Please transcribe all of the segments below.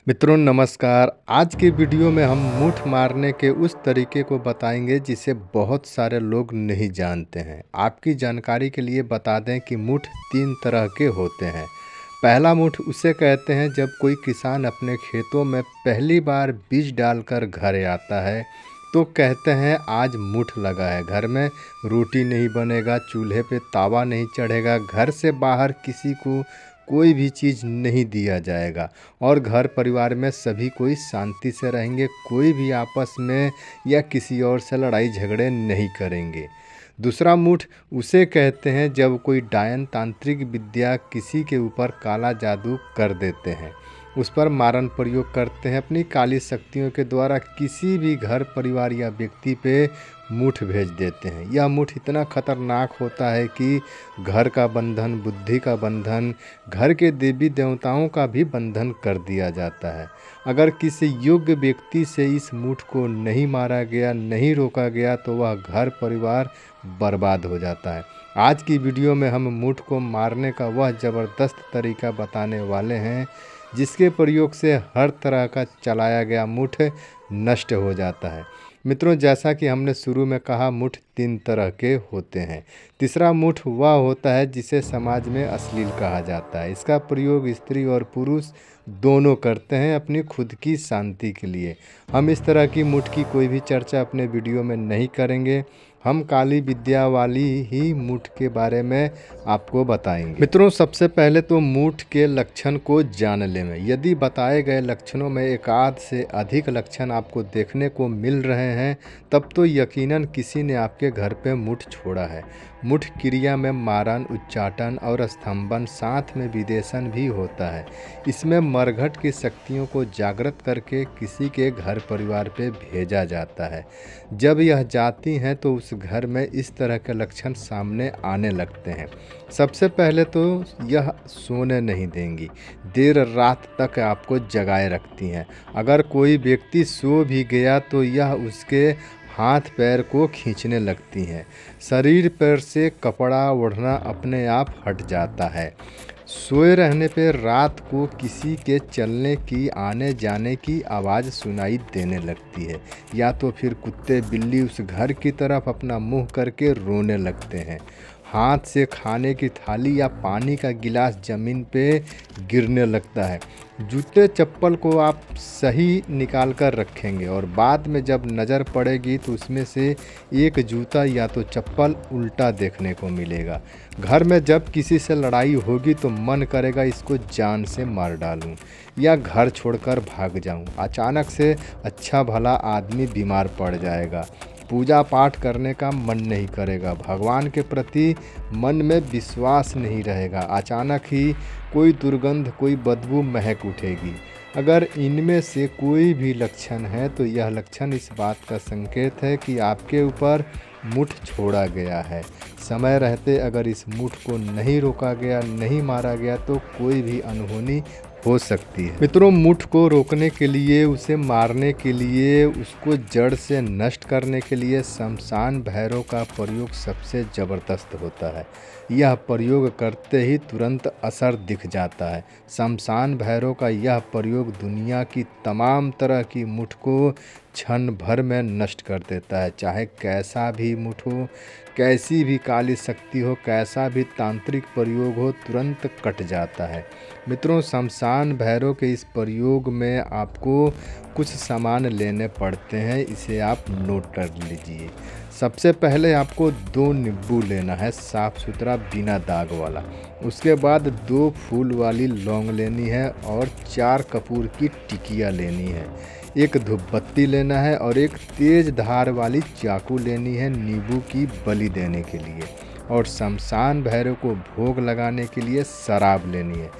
मित्रों नमस्कार। आज के वीडियो में हम मूठ मारने के उस तरीके को बताएंगे जिसे बहुत सारे लोग नहीं जानते हैं। आपकी जानकारी के लिए बता दें कि मूठ 3 तरह के होते हैं। पहला मूठ उसे कहते हैं जब कोई किसान अपने खेतों में पहली बार बीज डालकर घर आता है तो कहते हैं आज मूठ लगा है, घर में रोटी नहीं बनेगा, चूल्हे पे तावा नहीं चढ़ेगा, घर से बाहर किसी को कोई भी चीज़ नहीं दिया जाएगा और घर परिवार में सभी कोई शांति से रहेंगे, कोई भी आपस में या किसी और से लड़ाई झगड़े नहीं करेंगे। दूसरा मूठ उसे कहते हैं जब कोई डायन तांत्रिक विद्या किसी के ऊपर काला जादू कर देते हैं, उस पर मारन प्रयोग करते हैं, अपनी काली शक्तियों के द्वारा किसी भी घर परिवार या व्यक्ति पे मूठ भेज देते हैं। यह मूठ इतना खतरनाक होता है कि घर का बंधन, बुद्धि का बंधन, घर के देवी देवताओं का भी बंधन कर दिया जाता है। अगर किसी योग्य व्यक्ति से इस मूठ को नहीं मारा गया, नहीं रोका गया तो वह घर परिवार बर्बाद हो जाता है। आज की वीडियो में हम मूठ को मारने का वह ज़बरदस्त तरीका बताने वाले हैं जिसके प्रयोग से हर तरह का चलाया गया मूठ नष्ट हो जाता है। मित्रों, जैसा कि हमने शुरू में कहा, मूठ 3 तरह के होते हैं। तीसरा मूठ वह होता है जिसे समाज में अश्लील कहा जाता है। इसका प्रयोग स्त्री और पुरुष दोनों करते हैं अपनी खुद की शांति के लिए। हम इस तरह की मूठ की कोई भी चर्चा अपने वीडियो में नहीं करेंगे। हम काली विद्या वाली ही मूठ के बारे में आपको बताएंगे। मित्रों, सबसे पहले तो मूठ के लक्षण को जान लें। यदि बताए गए लक्षणों में एक आध से अधिक लक्षण आपको देखने को मिल रहे हैं तब तो यकीनन किसी ने आपके घर पे मूठ छोड़ा है। मूठ क्रिया में मारन, उच्चाटन और स्तंभन, साथ में विदेशन भी होता है। इसमें मरघट की शक्तियों को जागृत करके किसी के घर परिवार पे भेजा जाता है। जब यह जाती हैं तो उस घर में इस तरह के लक्षण सामने आने लगते हैं। सबसे पहले तो यह सोने नहीं देंगी, देर रात तक आपको जगाए रखती हैं। अगर कोई व्यक्ति सो भी गया तो यह उसके हाथ पैर को खींचने लगती हैं। शरीर पर से कपड़ा ओढ़ना अपने आप हट जाता है। सोए रहने पर रात को किसी के चलने की, आने जाने की आवाज़ सुनाई देने लगती है, या तो फिर कुत्ते बिल्ली उस घर की तरफ अपना मुंह करके रोने लगते हैं। हाथ से खाने की थाली या पानी का गिलास ज़मीन पे गिरने लगता है। जूते चप्पल को आप सही निकाल कर रखेंगे और बाद में जब नज़र पड़ेगी तो उसमें से एक जूता या तो चप्पल उल्टा देखने को मिलेगा। घर में जब किसी से लड़ाई होगी तो मन करेगा इसको जान से मार डालूं या घर छोड़कर भाग जाऊं। अचानक से अच्छा भला आदमी बीमार पड़ जाएगा, पूजा पाठ करने का मन नहीं करेगा, भगवान के प्रति मन में विश्वास नहीं रहेगा, अचानक ही कोई दुर्गंध, कोई बदबू महक उठेगी। अगर इनमें से कोई भी लक्षण है तो यह लक्षण इस बात का संकेत है कि आपके ऊपर मूठ छोड़ा गया है। समय रहते अगर इस मूठ को नहीं रोका गया, नहीं मारा गया तो कोई भी अनहोनी हो सकती है। मित्रों, मूठ को रोकने के लिए, उसे मारने के लिए, उसको जड़ से नष्ट करने के लिए शमशान भैरव का प्रयोग सबसे ज़बरदस्त होता है। यह प्रयोग करते ही तुरंत असर दिख जाता है। शमशान भैरव का यह प्रयोग दुनिया की तमाम तरह की मूठ को क्षण भर में नष्ट कर देता है। चाहे कैसा भी मूठ हो, कैसी भी काली शक्ति हो, कैसा भी तांत्रिक प्रयोग हो, तुरंत कट जाता है। मित्रों, शमशान भैरव के इस प्रयोग में आपको कुछ सामान लेने पड़ते हैं, इसे आप नोट कर लीजिए। सबसे पहले आपको 2 नींबू लेना है, साफ़ सुथरा बिना दाग वाला। उसके बाद 2 फूल वाली लौंग लेनी है और 4 कपूर की टिकिया लेनी है। एक धूपबत्ती लेना है और एक तेज धार वाली चाकू लेनी है नींबू की बलि देने के लिए। और शमशान भैरव को भोग लगाने के लिए शराब लेनी है।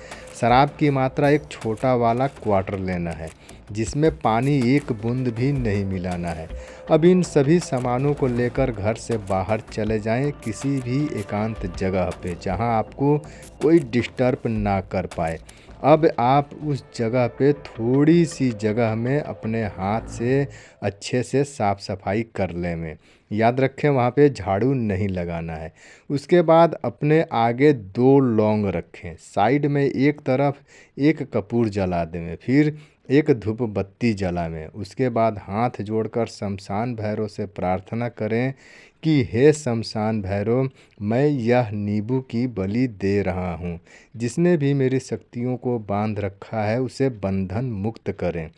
शराब की मात्रा एक छोटा वाला क्वार्टर लेना है जिसमें पानी एक बूंद भी नहीं मिलाना है। अब इन सभी सामानों को लेकर घर से बाहर चले जाएं, किसी भी एकांत जगह पे जहां आपको कोई डिस्टर्ब ना कर पाए। अब आप उस जगह पे थोड़ी सी जगह में अपने हाथ से अच्छे से साफ़ सफाई कर लें। याद रखें, वहाँ पे झाड़ू नहीं लगाना है। उसके बाद अपने आगे 2 लौंग रखें, साइड में एक तरफ एक कपूर जला दें, फिर एक धूप बत्ती जलावें। उसके बाद हाथ जोड़कर शमशान भैरव से प्रार्थना करें कि हे शमशान भैरव, मैं यह नींबू की बलि दे रहा हूँ। जिसने भी मेरी शक्तियों को बांध रखा है उसे बंधन मुक्त करें।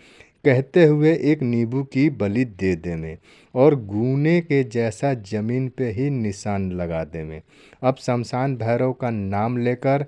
कहते हुए एक नींबू की बलि दे देवें और गूने के जैसा जमीन पे ही निशान लगा देवें। अब शमशान भैरव का नाम लेकर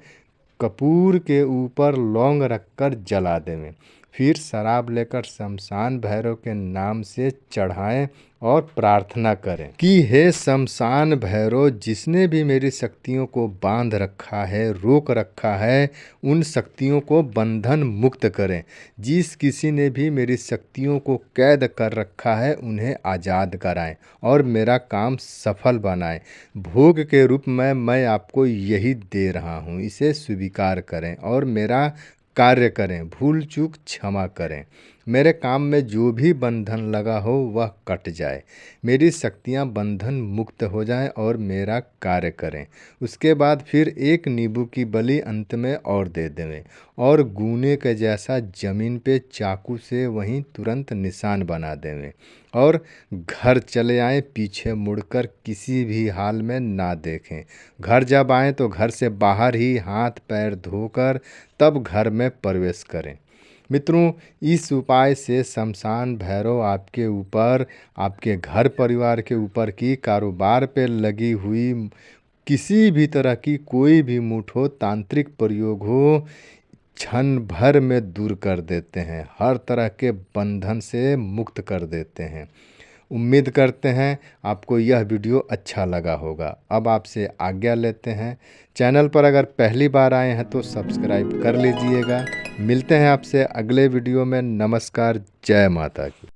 कपूर के ऊपर लौंग रखकर जला देवें। फिर शराब लेकर शमशान भैरव के नाम से चढ़ाएं और प्रार्थना करें कि हे शमशान भैरव, जिसने भी मेरी शक्तियों को बांध रखा है, रोक रखा है, उन शक्तियों को बंधन मुक्त करें। जिस किसी ने भी मेरी शक्तियों को कैद कर रखा है उन्हें आज़ाद कराएं और मेरा काम सफल बनाएं। भोग के रूप में मैं आपको यही दे रहा हूँ, इसे स्वीकार करें और मेरा कार्य करें। भूल चूक क्षमा करें। मेरे काम में जो भी बंधन लगा हो वह कट जाए, मेरी शक्तियाँ बंधन मुक्त हो जाएं और मेरा कार्य करें। उसके बाद फिर एक नींबू की बलि अंत में और दे देवें और गूने के जैसा जमीन पे चाकू से वहीं तुरंत निशान बना देवें और घर चले आएं। पीछे मुड़कर किसी भी हाल में ना देखें। घर जब आएं तो घर से बाहर ही हाथ पैर धोकर तब घर में प्रवेश करें। मित्रों, इस उपाय से शमशान भैरव आपके ऊपर, आपके घर परिवार के ऊपर की कारोबार पे लगी हुई किसी भी तरह की कोई भी मुठ हो, तांत्रिक प्रयोग हो, क्षण भर में दूर कर देते हैं। हर तरह के बंधन से मुक्त कर देते हैं। उम्मीद करते हैं आपको यह वीडियो अच्छा लगा होगा। अब आपसे आज्ञा लेते हैं। चैनल पर अगर पहली बार आए हैं तो सब्सक्राइब कर लीजिएगा। मिलते हैं आपसे अगले वीडियो में। नमस्कार। जय माता की।